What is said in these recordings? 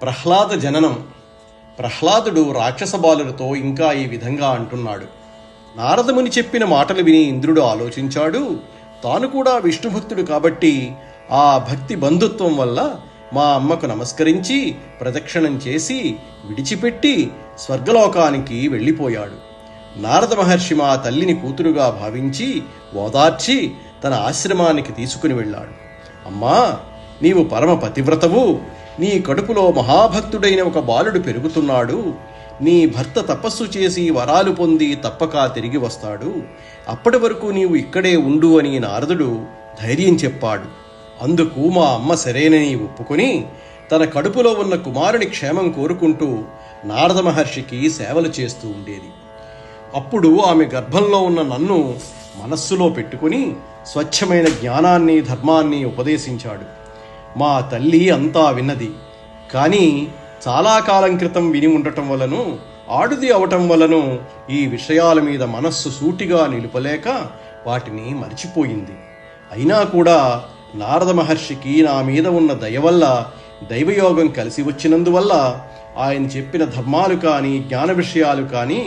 ప్రహ్లాద జననం. ప్రహ్లాదుడు రాక్షస బాలులతో ఇంకా ఈ విధంగా అంటున్నాడు. నారదముని చెప్పిన మాటలు విని ఇంద్రుడు ఆలోచించాడు. తాను కూడా విష్ణుభక్తుడు కాబట్టి ఆ భక్తి బంధుత్వం వల్ల మా అమ్మకు నమస్కరించి ప్రదక్షిణం చేసి విడిచిపెట్టి స్వర్గలోకానికి వెళ్ళిపోయాడు. నారద మహర్షి మా తల్లిని కూతురుగా భావించి ఓదార్చి తన ఆశ్రమానికి తీసుకుని వెళ్ళాడు. అమ్మా, నీవు పరమ పతివ్రతవు. నీ కడుపులో మహాభక్తుడైన ఒక బాలుడు పెరుగుతున్నాడు. నీ భర్త తపస్సు చేసి వరాలు పొంది తప్పక తిరిగి వస్తాడు. అప్పటి వరకు నీవు ఇక్కడే ఉండు అని నారదుడు ధైర్యం చెప్పాడు. అందుకు మా అమ్మ సరేనని ఒప్పుకొని తన కడుపులో ఉన్న కుమారుని క్షేమం కోరుకుంటూ నారద మహర్షికి సేవలు చేస్తూ ఉండేది. అప్పుడు ఆమె గర్భంలో ఉన్న నన్ను మనస్సులో పెట్టుకుని స్వచ్ఛమైన జ్ఞానాన్ని ధర్మాన్ని ఉపదేశించాడు. మా తల్లి అంతా విన్నది. కానీ చాలా కాలం క్రితం విని ఉండటం వలను ఆడుది అవటం వలను ఈ విషయాల మీద మనస్సు సూటిగా నిలుపలేక వాటిని మరిచిపోయింది. అయినా కూడా నారద మహర్షికి నా మీద ఉన్న దయ వల్ల, దైవయోగం కలిసి వచ్చినందువల్ల ఆయన చెప్పిన ధర్మాలు కానీ జ్ఞాన విషయాలు కానీ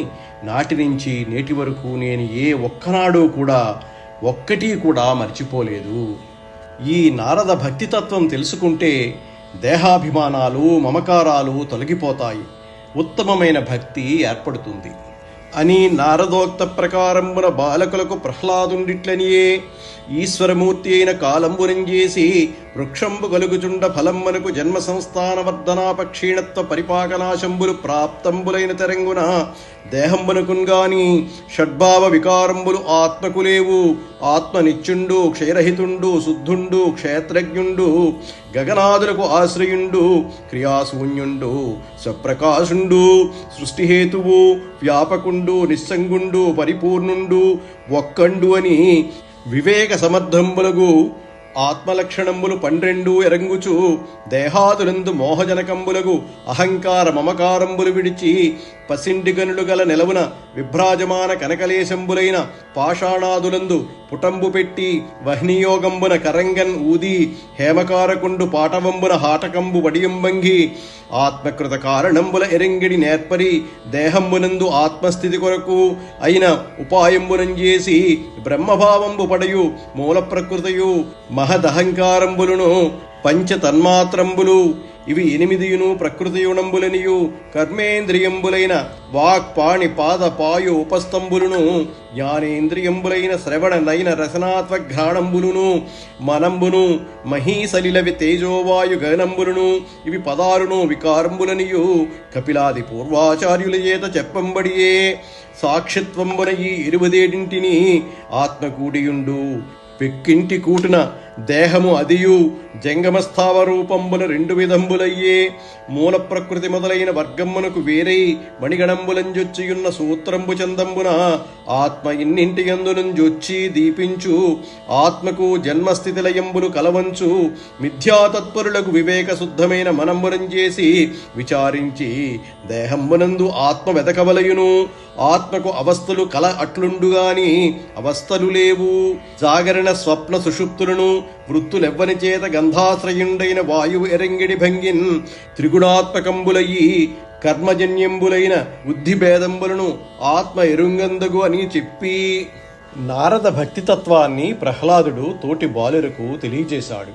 నాటి నుంచి నేటి వరకు నేను ఏ ఒక్కనాడు కూడా ఒక్కటి కూడా మర్చిపోలేదు. ఈ నారద భక్తితత్వం తెలుసుకుంటే దేహాభిమానాలు మమకారాలు తొలగిపోతాయి, ఉత్తమమైన భక్తి ఏర్పడుతుంది అని నారదోక్త ప్రకారమున బాలకులకు ప్రహ్లాదుండిట్లనియే ఈశ్వరమూర్తి అయిన కాలంబునం చేసి వృక్షంబు కలుగుచుండ ఫలంబనకు జన్మ సంస్థాన వర్ధనాప క్షీణత్వ పరిపాకనాశంబులు ప్రాప్తంబులైన తెరంగున దేహంబునకున్గాని షడ్భావ వికారంబులు ఆత్మకు లేవు. ఆత్మ నిత్యుండు, క్షయరహితుండు, శుద్ధుండు, క్షేత్రజ్ఞుండు, గగనాదులకు ఆశ్రయుండు, క్రియాశూన్యుండు, స్వప్రకాశుండు, సృష్టిహేతువు, వ్యాపకుండు, నిస్సంగుండు, పరిపూర్ణుండు, ఒక్కండు అని వివేక సమర్థంబులగు ఆత్మలక్షణంబులు 12 ఎరంగుచు దేహాదులందు మోహజనకంబులగు అహంకార మమకారంబులు విడిచి పసిండిగనులు గల నెలవున విభ్రాజమాన కనకలేశంబులైన పాషాణాదులందు పుటంబు పెట్టి వహ్నియోగంబున కరంగన్ ఊది హేమకారకుండు పాటవంబున హాటకంబు వడియంబంగి ఆత్మకృత కారణంబుల ఎరంగిడి నేర్పరి దేహంబునందు ఆత్మస్థితి కొరకు అయిన ఉపాయంబునం చేసి బ్రహ్మభావంబు పడయు మూల ప్రకృతయు మహదహంకారంబులను పంచతన్మాత్రంబులు ఇవి 8 ప్రకృతియుణంబులనియు కర్మేంద్రియంబులైన వాక్ పాణి పాద పాయు ఉపస్తంభులను జ్ఞానేంద్రియంబులైన శ్రవణ నయన రసనాత్వఘ్రాణంబులును మనంబును మహీసలిలవి తేజోవాయు గగనంబులను ఇవి 16 వికారంబులనియు కపిలాది పూర్వాచార్యుల చేత చెప్పంబడియే. సాక్షిత్వంబున ఈ 27 ఆత్మకూడియుండు పెక్కింటి కూటున దేహము అదియు జంగమస్థావ రూపంబున 2 విధంబులయ్యే. మూల ప్రకృతి మొదలైన వర్గమ్మునకు వేరై మణిగణంబులంజొచ్చియున్న సూత్రంబు చందంబున ఆత్మ ఇన్నింటి యందునంజొచ్చి దీపించు. ఆత్మకు జన్మస్థితిలయంబులు కలవంచు మిథ్యాతత్పరులకు వివేక శుద్ధమైన మనంబునం చేసి విచారించి దేహంబునందు ఆత్మ వెదకవలయును. ఆత్మకు అవస్థలు కల అట్లుండుగాని అవస్థలు లేవు. జాగరణ స్వప్న సుషుప్తులను వృత్తులెవ్వని చేత గంధాశ్రయుండైన వాయువు ఎరంగిడి భంగిన్ త్రిగుణాత్మకంబులయ్యి కర్మజన్యంబులైన బుద్ధిభేదంబులను ఆత్మ ఎరుంగందగు అని చెప్పి నారద భక్తితత్వాన్ని ప్రహ్లాదుడు తోటి బాలురకు తెలియజేశాడు.